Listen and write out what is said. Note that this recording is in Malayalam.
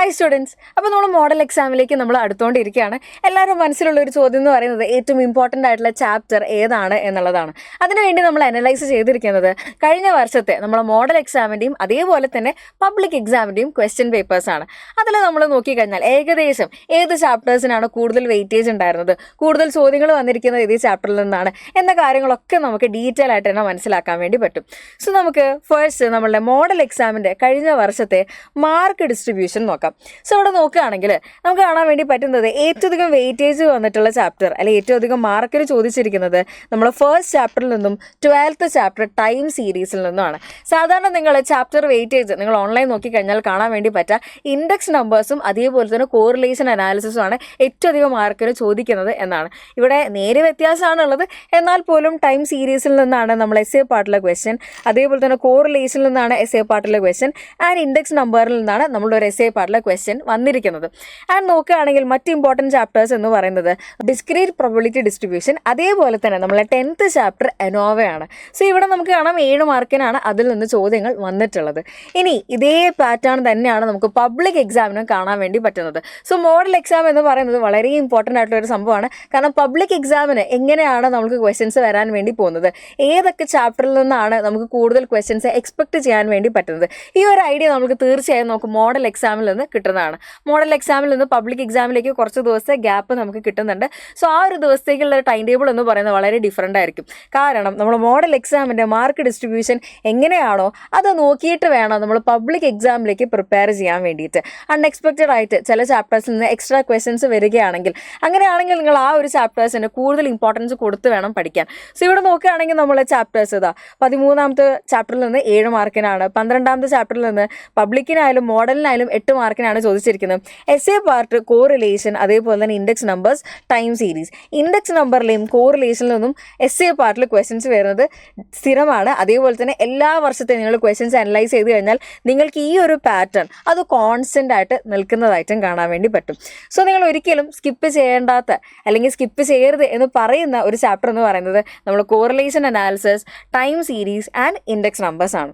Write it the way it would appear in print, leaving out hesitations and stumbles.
ഹായ് സ്റ്റുഡൻസ്, അപ്പോൾ നമ്മൾ മോഡൽ എക്സാമിലേക്ക് നമ്മൾ അടുത്തുകൊണ്ടിരിക്കുകയാണ്. എല്ലാവരും മനസ്സിലുള്ള ഒരു ചോദ്യം എന്ന് പറയുന്നത് ഏറ്റവും ഇമ്പോർട്ടൻ്റ് ആയിട്ടുള്ള ചാപ്റ്റർ ഏതാണ് എന്നുള്ളതാണ്. അതിനുവേണ്ടി നമ്മൾ അനലൈസ് ചെയ്തിരിക്കുന്നത് കഴിഞ്ഞ വർഷത്തെ നമ്മളെ മോഡൽ എക്സാമിൻ്റെയും അതേപോലെ തന്നെ പബ്ലിക് എക്സാമിൻ്റെയും ക്വസ്റ്റ്യൻ പേപ്പേഴ്സാണ്. അതിൽ നമ്മൾ നോക്കിക്കഴിഞ്ഞാൽ ഏകദേശം ഏത് ചാപ്റ്റേഴ്സിനാണ് കൂടുതൽ വെയിറ്റേജ് ഉണ്ടായിരുന്നത്, കൂടുതൽ ചോദ്യങ്ങൾ വന്നിരിക്കുന്നത് ഏത് ചാപ്റ്ററിൽ നിന്നാണ് എന്ന കാര്യങ്ങളൊക്കെ നമുക്ക് ഡീറ്റെയിൽ ആയിട്ട് തന്നെ മനസ്സിലാക്കാൻ വേണ്ടി പറ്റും. സോ നമുക്ക് ഫസ്റ്റ് നമ്മളുടെ മോഡൽ എക്സാമിൻ്റെ കഴിഞ്ഞ വർഷത്തെ മാർക്ക് ഡിസ്ട്രിബ്യൂഷൻ നോക്കാം. സോ ഇവിടെ നോക്കുകയാണെങ്കിൽ നമുക്ക് കാണാൻ വേണ്ടി പറ്റുന്നത് ഏറ്റവും അധികം വെയിറ്റേജ് വന്നിട്ടുള്ള ചാപ്റ്റർ അല്ലെങ്കിൽ ഏറ്റവും അധികം മാർക്കിൽ ചോദിച്ചിരിക്കുന്നത് നമ്മൾ ഫസ്റ്റ് ചാപ്റ്ററിൽ നിന്നും 12th ചാപ്റ്റർ ടൈം സീരീസിൽ നിന്നുമാണ്. സാധാരണ നിങ്ങൾ ചാപ്റ്റർ വെയിറ്റേജ് നിങ്ങൾ ഓൺലൈൻ നോക്കിക്കഴിഞ്ഞാൽ കാണാൻ വേണ്ടി പറ്റുക ഇൻഡെക്സ് നമ്പേഴ്സും അതേപോലെ തന്നെ കോറിലേഷൻ അനാലിസിസും ആണ് ഏറ്റവും അധികം മാർക്കിന് ചോദിക്കുന്നത് എന്നാണ്. ഇവിടെ നേരെ വ്യത്യാസമാണുള്ളത്, എന്നാൽ പോലും ടൈം സീരീസിൽ നിന്നാണ് നമ്മൾ എസ് എ പാർട്ടിലെ ക്വസ്റ്റ്യൻ, അതേപോലെ തന്നെ കോറിലേഷനിൽ നിന്നാണ് എസ് എ പാർട്ടിലെ ക്വസ്റ്റ്യൻ ആൻഡ് ഇൻഡെക്സ് നമ്പറിൽ നിന്നാണ് നമ്മളുടെ ഒരു എസ് എ പാർട്ടിലെ ക്വസ്റ്റ്യൻ വന്നിരിക്കുന്നത്. ആൻഡ് നോക്കുകയാണെങ്കിൽ മറ്റ് ഇമ്പോർട്ടൻറ്റ് ചാപ്റ്റേഴ്സ് എന്ന് പറയുന്നത് ഡിസ്ക്രീറ്റ് പ്രോബബിലിറ്റി ഡിസ്ട്രിബ്യൂഷൻ, അതേപോലെ തന്നെ നമ്മളെ 10th ചാപ്റ്റർ അനോവയാണ്. സോ ഇവിടെ നമുക്ക് കാണാം 7 മാർക്കിനാണ് അതിൽ നിന്ന് ചോദ്യങ്ങൾ വന്നിട്ടുള്ളത്. ഇനി ഇതേ പാറ്റേൺ തന്നെയാണ് നമുക്ക് പബ്ലിക് എക്സാമിനും കാണാൻ വേണ്ടി പറ്റുന്നത്. സോ മോഡൽ എക്സാം എന്ന് പറയുന്നത് വളരെ ഇമ്പോർട്ടൻ്റ് ആയിട്ടുള്ള ഒരു സംഭവമാണ്. കാരണം പബ്ലിക് എക്സാമിന് എങ്ങനെയാണ് നമുക്ക് ക്വസ്റ്റ്യൻസ് വരാൻ വേണ്ടി പോകുന്നത്, ഏതൊക്കെ ചാപ്റ്ററിൽ നിന്നാണ് നമുക്ക് കൂടുതൽ ക്വസ്റ്റ്യൻസ് എക്സ്പെക്ട് ചെയ്യാൻ വേണ്ടി പറ്റുന്നത്, ഈ ഒരു ഐഡിയ നമുക്ക് തീർച്ചയായും നമുക്ക് മോഡൽ എക്സാമിൽ നിന്ന് കിട്ടുന്നതാണ്. മോഡൽ എക്സാമിൽ നിന്ന് പബ്ലിക് എക്സാമിലേക്ക് കുറച്ച് ദിവസത്തെ ഗ്യാപ്പ് നമുക്ക് കിട്ടുന്നുണ്ട്. സോ ആ ഒരു ദിവസത്തേക്കുള്ള ടൈം ടേബിൾ എന്ന് പറയുന്നത് വളരെ ഡിഫറൻ്റ് ആയിരിക്കും. കാരണം നമ്മൾ മോഡൽ എക്സാമിൻ്റെ മാർക്ക് ഡിസ്ട്രിബ്യൂഷൻ എങ്ങനെയാണോ അത് നോക്കിയിട്ട് വേണം നമ്മൾ പബ്ലിക് എക്സാമിലേക്ക് പ്രിപ്പയർ ചെയ്യാൻ വേണ്ടിയിട്ട്. അൺഎക്സ്പെക്റ്റഡ് ആയിട്ട് ചില ചാപ്റ്റേഴ്സിൽ നിന്ന് എക്സ്ട്രാ ക്വസ്റ്റ്യൻസ് വരികയാണെങ്കിൽ അങ്ങനെയാണെങ്കിൽ നിങ്ങൾ ആ ഒരു ചാപ്റ്റേഴ്സിന് കൂടുതൽ ഇമ്പോർട്ടൻസ് കൊടുത്ത് വേണം പഠിക്കാൻ. സോ ഇവിടെ നോക്കുകയാണെങ്കിൽ നമ്മളെ ചാപ്റ്റേഴ്സ് ഇതാ 13th ചാപ്റ്ററിൽ നിന്ന് 7 മാർക്കിനാണ്, 12th ചാപ്റ്ററിൽ നിന്ന് പബ്ലിക്കിനായാലും മോഡലിനായാലും 8 മാർക്കിനാണ് ചോദിച്ചിരിക്കുന്നത്. എസ് എ പാർട്ട് കോറിലേഷൻ, അതേപോലെ തന്നെ index numbers, time series. Index നമ്പറിലെയും കോറിലേഷനിൽ നിന്നും എസ് എ പാർട്ടിൽ ക്വസ്റ്റ്യൻസ് വരുന്നത് സ്ഥിരമാണ്. അതേപോലെ തന്നെ എല്ലാ വർഷത്തെയും നിങ്ങൾ ക്വസ്റ്റ്യൻസ് അനലൈസ് ചെയ്ത് കഴിഞ്ഞാൽ നിങ്ങൾക്ക് ഈ ഒരു പാറ്റേൺ അത് കോൺസ്റ്റൻ്റ് ആയിട്ട് നിൽക്കുന്നതായിട്ടും കാണാൻ വേണ്ടി പറ്റും. സോ നിങ്ങൾ ഒരിക്കലും സ്കിപ്പ് ചെയ്യേണ്ടാത്ത അല്ലെങ്കിൽ സ്കിപ്പ് ചെയ്യരുത് എന്ന് പറയുന്ന ഒരു ചാപ്റ്റർ എന്ന് പറയുന്നത് നമ്മൾ correlation analysis, time series and index numbers ആണ്.